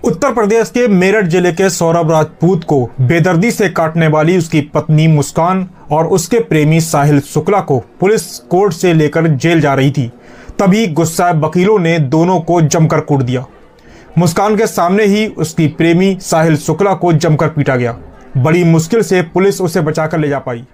उत्तर प्रदेश के मेरठ जिले के सौरभ राजपूत को बेदर्दी से काटने वाली उसकी पत्नी मुस्कान और उसके प्रेमी साहिल शुक्ला को पुलिस कोर्ट से लेकर जेल जा रही थी। तभी गुस्साए वकीलों ने दोनों को जमकर कूट दिया। मुस्कान के सामने ही उसकी प्रेमी साहिल शुक्ला को जमकर पीटा गया। बड़ी मुश्किल से पुलिस उसे बचाकर ले जा पाई।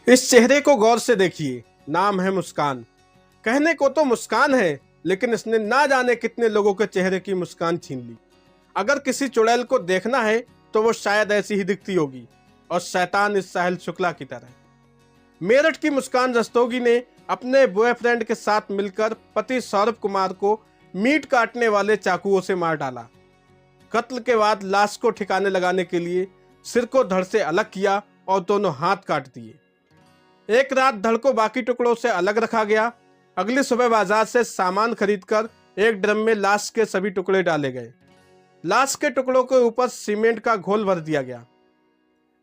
इस चेहरे को गौर से देखिए। नाम है मुस्कान। कहने को तो मुस्कान है, लेकिन इसने ना जाने कितने लोगों के चेहरे की मुस्कान छीन ली। अगर किसी चुड़ैल को देखना है तो वो शायद ऐसी ही दिखती होगी, और शैतान इस साहिल शुक्ला की तरह। मेरठ की मुस्कान रस्तोगी ने अपने बॉयफ्रेंड के साथ मिलकर पति सौरभ कुमार को मीट काटने वाले चाकुओं से मार डाला। कत्ल के बाद लाश को ठिकाने लगाने के लिए सिर को धड़ से अलग किया और दोनों हाथ काट दिए। एक रात धड़ को बाकी टुकड़ों से अलग रखा गया। अगली सुबह बाजार से सामान खरीदकर एक ड्रम में लाश के सभी टुकड़े डाले गए। लाश के टुकड़ों के ऊपर सीमेंट का घोल भर दिया गया।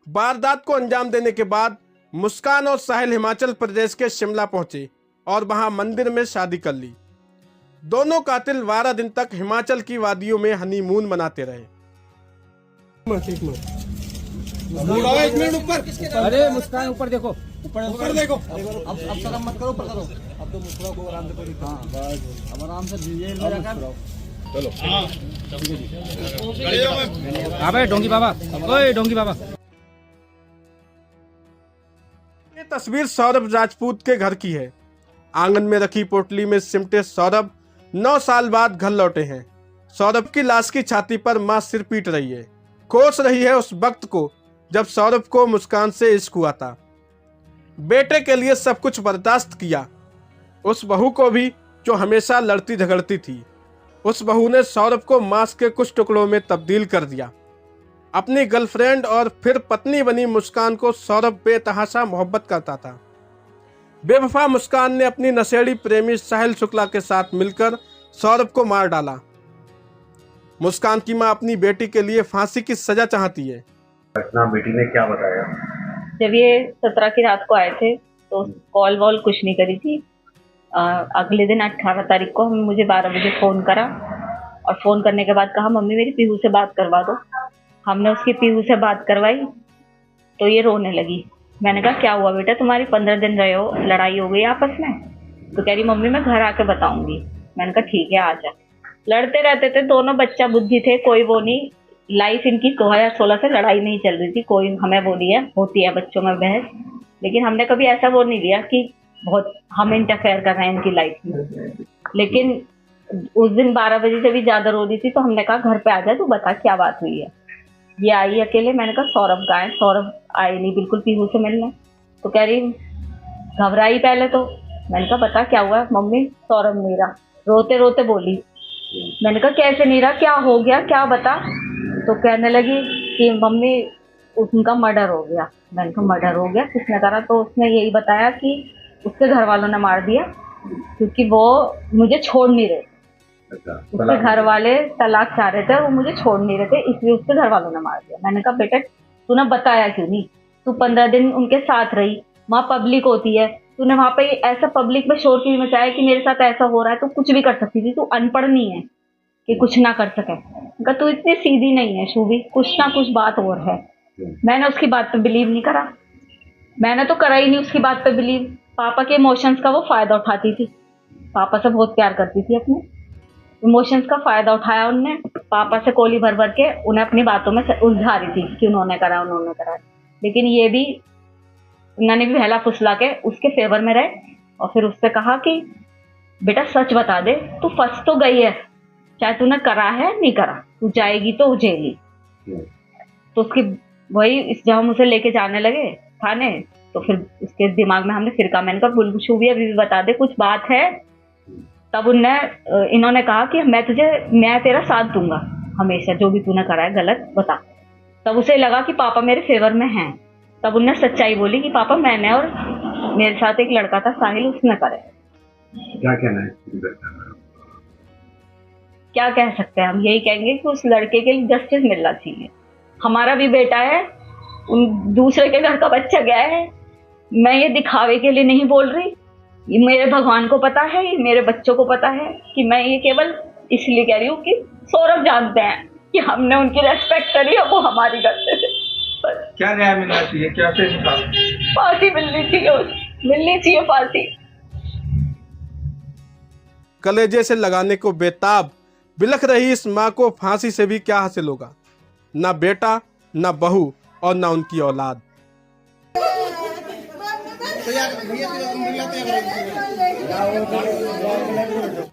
वारदात को अंजाम देने के बाद मुस्कान और साहिल हिमाचल प्रदेश के शिमला पहुंचे और वहां मंदिर में शादी कर ली। दोनों कातिल 12 दिन तक हिमाचल की वादियों में हनीमून मनाते रहे। एक मिनट ऊपर। अरे मुस्कान ऊपर देखो, ऊपर देखो। अब शर्म मत करो, ऊपर करो। अब तो मुस्कुरा को आराम से कोई। हाँ बस अब आराम से जेल में रखा। चलो हाँ भाई डोंगी बाबा, ओए डोंगी बाबा। ये तस्वीर सौरभ राजपूत के घर की है। आंगन में रखी पोटली में सिमटे सौरभ 9 साल बाद घर लौटे हैं। सौरभ की लाश की छाती पर मां सिर पीट रही है, कोस रही है उस वक्त को जब सौरभ को मुस्कान से इश्क हुआ था। बेटे के लिए सब कुछ बर्दाश्त किया, उस बहू को भी जो हमेशा लड़ती झगड़ती थी। उस बहू ने सौरभ को मांस के कुछ टुकड़ों में तब्दील कर दिया। अपनी गर्लफ्रेंड और फिर पत्नी बनी मुस्कान को सौरभ बेतहाशा मोहब्बत करता था। बेवफा मुस्कान ने अपनी नशेड़ी प्रेमी साहिल शुक्ला के साथ मिलकर सौरभ को मार डाला। मुस्कान की मां अपनी बेटी के लिए फांसी की सजा चाहती है। घटना बेटी ने क्या बताया? जब ये 17 की रात को आए थे तो कॉल वॉल कुछ नहीं करी थी। अगले दिन 18 तारीख को मुझे 12 बजे फ़ोन करा और फ़ोन करने के बाद कहा मम्मी मेरी पीहू से बात करवा दो। हमने उसकी पीहू से बात करवाई तो ये रोने लगी। मैंने कहा क्या हुआ बेटा, तुम्हारी 15 दिन रहे हो, लड़ाई हो गई आपस में? तो कह रही मम्मी मैं घर आके बताऊंगी। मैंने कहा ठीक है आ जा। लड़ते रहते थे दोनों, बच्चा बुद्धि थे, कोई वो नहीं। लाइफ इनकी 2016 से लड़ाई नहीं चल रही थी। कोई हमें वो दिया होती है बच्चों में बहस, लेकिन हमने कभी ऐसा वो नहीं दिया कि बहुत हम इंटरफेयर कर रहे हैं इनकी लाइफ में। लेकिन उस दिन 12 बजे से भी ज़्यादा रो रही थी तो हमने कहा घर पे आ जा, तू बता क्या बात हुई है। ये आई अकेले। मैंने कहा सौरभ कहाँ है? सौरभ आए नहीं बिल्कुल पीहू से मिलने। तो कह रही घबराई पहले तो। मैंने कहा बता क्या हुआ? मम्मी सौरभ नहीं रहा। रोते रोते बोली। मैंने कहा कैसे नहीं रहा, क्या हो गया, क्या बता? तो कहने लगी कि मम्मी उनका मर्डर हो गया। मैंने कहा मर्डर हो गया, किसने करा? तो उसने यही बताया कि उसके घर वालों ने मार दिया क्योंकि वो मुझे छोड़ नहीं रहे। उसके घर वाले तलाक चाह रहे थे और वो मुझे छोड़ नहीं रहे थे, इसलिए उसके घर वालों ने मार दिया। मैंने कहा बेटा तूने बताया क्यों नहीं? तू 15 दिन उनके साथ रही, वहाँ पब्लिक होती है, तूने वहाँ पे ऐसा पब्लिक में शोर क्यों मचाया कि मेरे साथ ऐसा हो रहा है? तू कुछ भी कर सकती थी, तू अनपढ़ नहीं है कि कुछ ना कर सके। उनका तू इतनी सीधी नहीं है शूबी, कुछ ना कुछ बात और है। मैंने उसकी बात पे बिलीव नहीं करा। मैंने तो करा ही नहीं उसकी बात पे बिलीव। पापा के इमोशंस का वो फायदा उठाती थी। पापा से बहुत प्यार करती थी, अपने इमोशंस का फायदा उठाया उनने। पापा से कोली भर भर के उन्हें अपनी बातों में उलझा रही थी कि उन्होंने करा उन्होंने करा। लेकिन ये भी उन्होंने भी बहला फुसला के उसके फेवर में रहे और फिर उससे कहा कि बेटा सच बता दे, तू फंस तो गई है, चाहे तूने करा है नहीं करा, तू जाएगी तो जेल ही। तो उसकी वही जब हम उसे लेके जाने लगे थाने, तो फिर उसके दिमाग में हमने फिर कहा, मैंने कहा बुलबुशु भी अभी भी बता दे, कुछ बात है। तब इन्होंने कहा कि मैं तेरा साथ दूंगा हमेशा, जो भी तूने करा है गलत बता। तब उसे लगा कि पापा मेरे फेवर में हैं। तब उन्हें सच्चाई बोली कि पापा मैंने और मेरे साथ एक लड़का था साहिल, उसने करे। क्या कहना है? क्या कह सकते हैं हम, यही कहेंगे कि उस लड़के के लिए जस्टिस मिलना चाहिए। हमारा भी बेटा है, उन दूसरे के घर का बच्चा गया है। मैं ये दिखावे के लिए नहीं बोल रही, ये मेरे भगवान को पता है, ये मेरे बच्चों को पता है कि मैं ये केवल इसलिए कह रही हूँ कि सौरभ जानते हैं कि हमने उनकी रेस्पेक्ट करी और वो हमारी करते थे। क्या न्याय मिलना चाहिए, क्या फांसी मिलनी चाहिए फांसी। कलेजे से लगाने को बेताब बिलख रही इस माँ को फांसी से भी क्या हासिल होगा? ना बेटा, ना बहू और ना उनकी औलाद।